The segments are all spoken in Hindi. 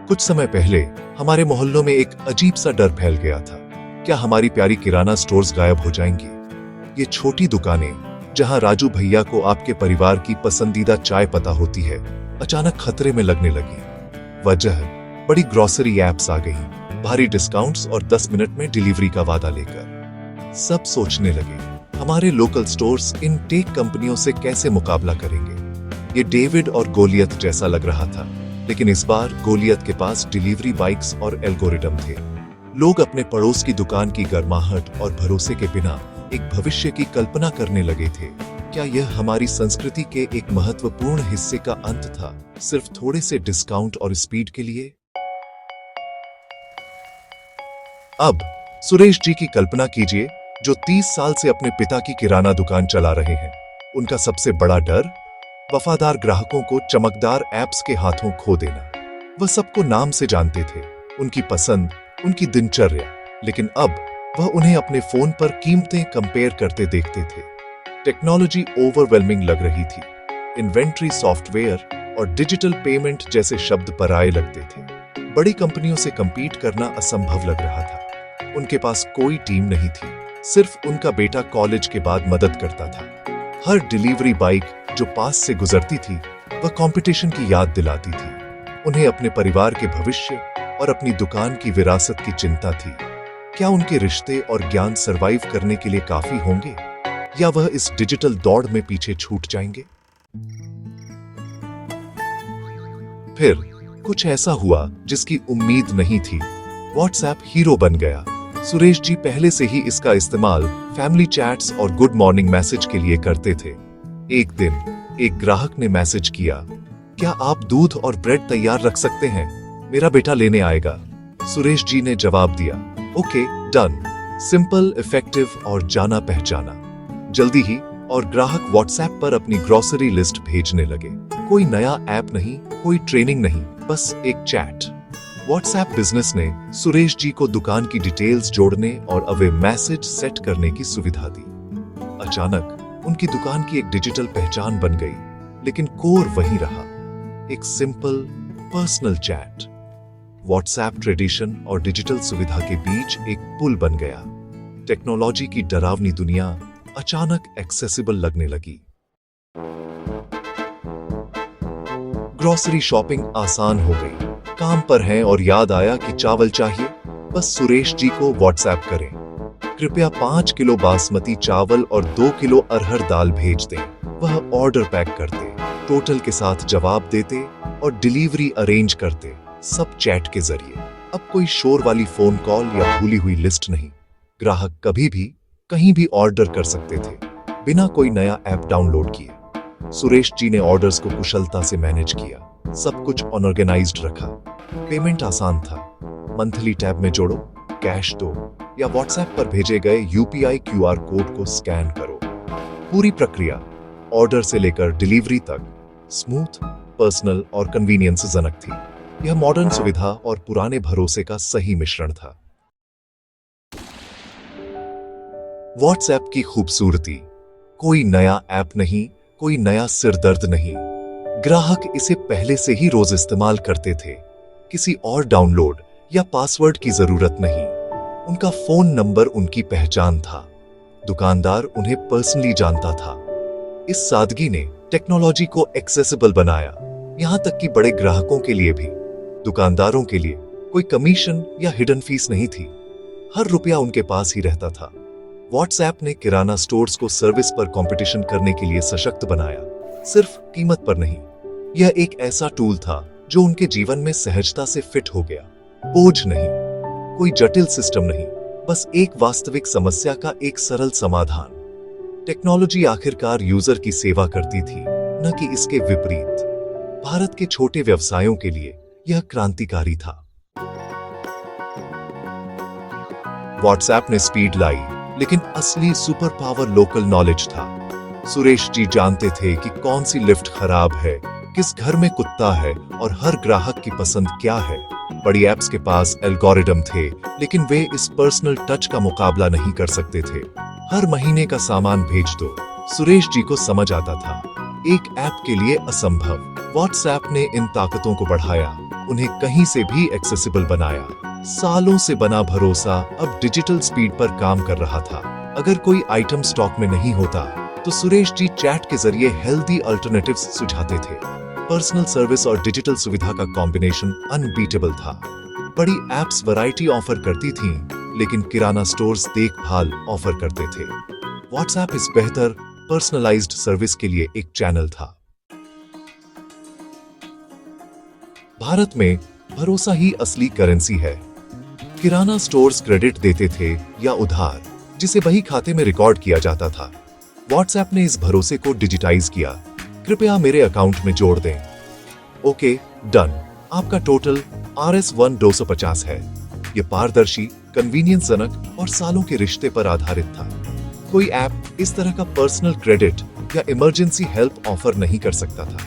कुछ समय पहले हमारे मोहल्लों में एक अजीब सा डर फैल गया था। क्या हमारी प्यारी किराना स्टोर्स गायब हो जाएंगी? ये छोटी दुकानें जहां राजू भैया को आपके परिवार की पसंदीदा चाय पता होती है, अचानक खतरे में लगने लगी। वजह बड़ी ग्रोसरी एप्स आ गई, भारी डिस्काउंट्स और 10 मिनट में डिलीवरी का वादा लेकर। सब सोचने लगे, हमारे लोकल स्टोर्स इन टेक कंपनियों से कैसे मुकाबला करेंगे। ये डेविड और गोलियत जैसा लग रहा था, लेकिन इस बार गोलियत के पास डिलीवरी बाइक्स और एल्गोरिदम थे। लोग अपने पड़ोस की दुकान की गर्माहट और भरोसे के बिना एक भविष्य की कल्पना करने लगे थे। क्या यह हमारी संस्कृति के एक महत्वपूर्ण हिस्से का अंत था, सिर्फ थोड़े से डिस्काउंट और स्पीड के लिए? अब सुरेश जी की कल्पना कीजिए, जो 30 साल से अपने पिता की किराना दुकान चला रहे हैं। उनका सबसे बड़ा डर वफादार ग्राहकों को चमकदार ऐप्स के हाथों खो देना। वह सबको नाम से जानते थे, उनकी पसंद, उनकी दिनचर्या, लेकिन अब वह उन्हें अपने फोन पर कीमतें कंपेयर करते देखते थे। टेक्नोलॉजी ओवरवेलमिंग लग रही थी। इन्वेंट्री, सॉफ्टवेयर और डिजिटल पेमेंट जैसे शब्द पराये लगते थे। बड़ी कंपनियों से कंपीट करना असंभव लग रहा था। उनके पास कोई टीम नहीं थी, सिर्फ उनका बेटा कॉलेज के बाद मदद करता था। हर डिलीवरी बाइक जो पास से गुजरती थी, वह कंपटीशन की याद दिलाती थी। उन्हें अपने परिवार के भविष्य और अपनी दुकान की विरासत की चिंता थी। क्या उनके रिश्ते और ज्ञान सरवाइव करने के लिए काफी होंगे, या वह इस डिजिटल दौड़ में पीछे छूट जाएंगे? फिर कुछ ऐसा हुआ जिसकी उम्मीद नहीं थी। व्हाट्सएप हीरो बन गया। सुरेश जी पहले से ही इसका इस्तेमाल फैमिली चैट्स और गुड मॉर्निंग मैसेज के लिए करते थे। एक दिन एक ग्राहक ने मैसेज किया, क्या आप दूध और ब्रेड तैयार रख सकते हैं? मेरा बेटा लेने आएगा। सुरेश जी ने जवाब दिया, ओके, डन। सिंपल, इफेक्टिव और जाना पहचाना। जल्दी ही और ग्राहक व्हाट्सएप पर अपनी ग्रोसरी लिस्ट भेजने लगे। कोई नया ऐप नहीं, कोई ट्रेनिंग नहीं, बस एक चैट। व्हाट्सएप बिजनेस ने सुरेश जी को दुकान की डिटेल्स जोड़ने और अवे मैसेज सेट करने की सुविधा दी। अचानक उनकी दुकान की एक डिजिटल पहचान बन गई, लेकिन कोर वही रहा, एक simple personal chat. WhatsApp tradition और डिजिटल सुविधा के बीच एक पुल बन गया। टेक्नोलॉजी की डरावनी दुनिया अचानक एक्सेसिबल लगने लगी। ग्रोसरी शॉपिंग आसान हो गई। काम पर हैं और याद आया कि चावल चाहिए, बस सुरेश जी को व्हाट्सएप करें, कृपया 5 किलो बासमती चावल और 2 किलो अरहर दाल भेज दें। वह ऑर्डर पैक करते, टोटल के साथ जवाब देते और डिलीवरी अरेंज करते, सब चैट के जरिए। अब कोई शोर वाली फोन कॉल या भूली हुई लिस्ट नहीं। ग्राहक कभी भी कहीं भी ऑर्डर कर सकते थे, बिना कोई नया ऐप डाउनलोड किए। सुरेश जी ने ऑर्डर्स को कुशलता से मैनेज किया, सब कुछ ऑर्गेनाइज्ड रखा। पेमेंट आसान था, मंथली टैब में जोड़ो, कैश दो या व्हाट्सएप पर भेजे गए यूपीआई क्यूआर कोड को स्कैन करो। पूरी प्रक्रिया ऑर्डर से लेकर डिलीवरी तक स्मूथ, पर्सनल और कन्वीनियंसजनक थी। यह मॉडर्न सुविधा और पुराने भरोसे का सही मिश्रण था। व्हाट्सएप की खूबसूरती, कोई नया ऐप नहीं, कोई नया सिरदर्द नहीं। ग्राहक इसे पहले से ही रोज इस्तेमाल करते थे, किसी और डाउनलोड या पासवर्ड की जरूरत नहीं। उनका फोन नंबर उनकी पहचान था, दुकानदार उन्हें पर्सनली जानता था। इस सादगी ने टेक्नोलॉजी को एक्सेसिबल बनाया, यहां तक कि बड़े ग्राहकों के लिए भी। दुकानदारों के लिए कोई कमीशन या हिडन फीस नहीं थी, हर रुपया उनके पास ही रहता था। व्हाट्सएप ने किराना स्टोर्स को सर्विस पर कंपटीशन करने के लिए सशक्त बनाया, सिर्फ कीमत पर नहीं। यह एक ऐसा टूल था जो उनके जीवन में सहजता से फिट हो गया। बोझ नहीं, कोई जटिल सिस्टम नहीं, बस एक वास्तविक समस्या का एक सरल समाधान। टेक्नोलॉजी आखिरकार यूजर की सेवा करती थी, न कि इसके विपरीत। भारत के छोटे व्यवसायों के लिए यह क्रांतिकारी था। व्हाट्सएप ने स्पीड लाई, लेकिन असली सुपर पावर लोकल नॉलेज था। सुरेश जी जानते थे कि कौन सी लिफ्ट खराब है, किस घर में कुत्ता है और हर ग्राहक की पसंद क्या है। बड़ी ऐप्स के पास एल्गोरिदम थे, लेकिन वे इस पर्सनल टच का मुकाबला नहीं कर सकते थे। हर महीने का सामान भेज दो, सुरेश जी को समझ आता था। एक ऐप के लिए असंभव। व्हाट्सएप ने इन ताकतों को बढ़ाया, उन्हें कहीं से भी एक्सेसिबल बनाया। सालों से बना भरोसा अब डिजिटल स्पीड पर काम कर रहा था। अगर कोई आइटम स्टॉक में नहीं होता तो सुरेश जी चैट के जरिए हेल्दी अल्टरनेटिव्स सुझाते थे। पर्सनल सर्विस और डिजिटल सुविधा का कॉम्बिनेशन अनबीटेबल था। बड़ी एप्स वैरायटी ऑफर करती थीं, लेकिन किराना स्टोर्स देखभाल ऑफर करते थे। व्हाट्सएप इस बेहतर पर्सनलाइज्ड सर्विस के लिए एक चैनल था। भारत में भरोसा ही असली करेंसी है। किराना स्टोर्स क्रेडिट देते थे या उधार, जिसे बही खाते में रिकॉर्ड किया जाता था। व्हाट्सएप ने इस भरोसे को डिजिटाइज किया। कृपया मेरे अकाउंट में जोड़ दें। Okay, done. आपका टोटल RS1 250 है। यह पारदर्शी, कन्वीनियंसजनक और सालों के रिश्ते पर आधारित था। कोई ऐप इस तरह का पर्सनल क्रेडिट या इमरजेंसी हेल्प ऑफर नहीं कर सकता था।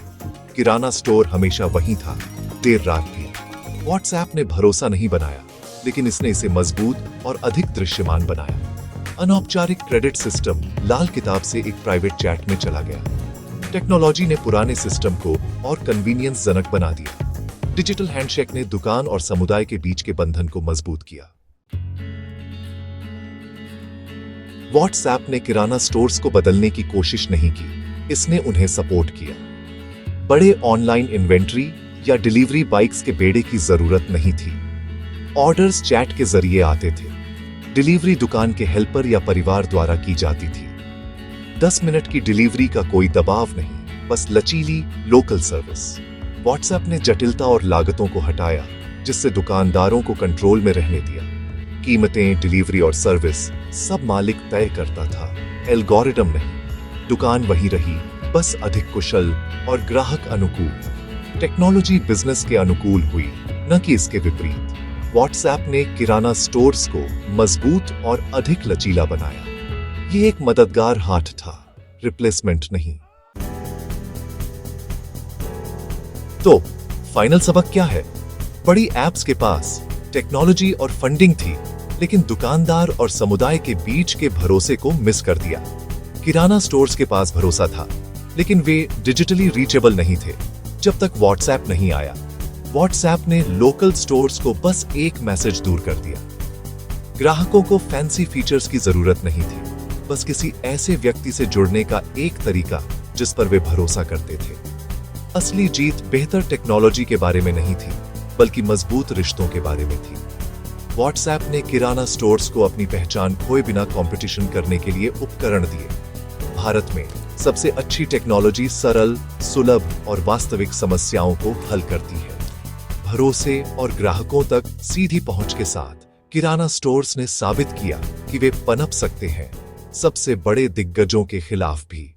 किराना स्टोर हमेशा वहीं था, देर रात भी। व्हाट्सएप ने भरोसा नहीं बनाया, लेकिन इसने इसे मजबूत और अधिक दृश्यमान बनाया। अनौपचारिक क्रेडिट सिस्टम लाल किताब से एक प्राइवेट चैट में चला गया। टेक्नोलॉजी ने पुराने सिस्टम को और कन्वीनियंस जनक बना दिया। डिजिटल हैंडशेक ने दुकान और समुदाय के बीच के बंधन को मजबूत किया। व्हाट्सएप ने किराना स्टोर्स को बदलने की कोशिश नहीं की, इसने उन्हें सपोर्ट किया। बड़े ऑनलाइन इन्वेंट्री या डिलीवरी बाइक्स के बेड़े की जरूरत नहीं थी। ऑर्डर्स चैट के जरिए आते थे। डिलीवरी दुकान के हेल्पर या परिवार द्वारा की जाती थी। 10 मिनट की डिलीवरी का कोई दबाव नहीं, बस लचीली लोकल सर्विस। व्हाट्सएप ने जटिलता और लागतों को हटाया, जिससे दुकानदारों को कंट्रोल में रहने दिया। कीमतें, डिलीवरी और सर्विस सब मालिक तय करता था, एल्गोरिदम नहीं। दुकान वही रही, बस अधिक कुशल और ग्राहक अनुकूल। टेक्नोलॉजी बिजनेस के अनुकूल हुई, न कि इसके विपरीत। व्हाट्सएप ने किराना स्टोर्स को मजबूत और अधिक लचीला बनाया। ये एक मददगार हाथ था, रिप्लेसमेंट नहीं। तो फाइनल सबक क्या है? बड़ी एप्स के पास टेक्नोलॉजी और फंडिंग थी, लेकिन दुकानदार और समुदाय के बीच के भरोसे को मिस कर दिया। किराना स्टोर्स के पास भरोसा था, लेकिन वे डिजिटली रीचेबल नहीं थे। जब तक व्हाट्सएप नहीं आया, व्हाट्सएप ने लोकल स्टोर्स को बस एक मैसेज दूर कर दिया। ग्राहकों को फैंसी फीचर्स की जरूरत नहीं थी, बस किसी ऐसे व्यक्ति से जुड़ने का एक तरीका जिस पर वे भरोसा करते थे। असली जीत बेहतर टेक्नोलॉजी के बारे में नहीं थी, बल्कि मजबूत रिश्तों के बारे में थी। व्हाट्सएप ने किराना स्टोर्स को अपनी पहचान खोए बिना कंपटीशन करने के लिए उपकरण दिए। भारत में सबसे अच्छी टेक्नोलॉजी सरल, सुलभ और वास्तविक समस्याओं को हल करती है। भरोसे और ग्राहकों तक सीधी पहुंच के साथ किराना स्टोर्स ने साबित किया कि वे पनप सकते हैं, सबसे बड़े दिग्गजों के खिलाफ भी।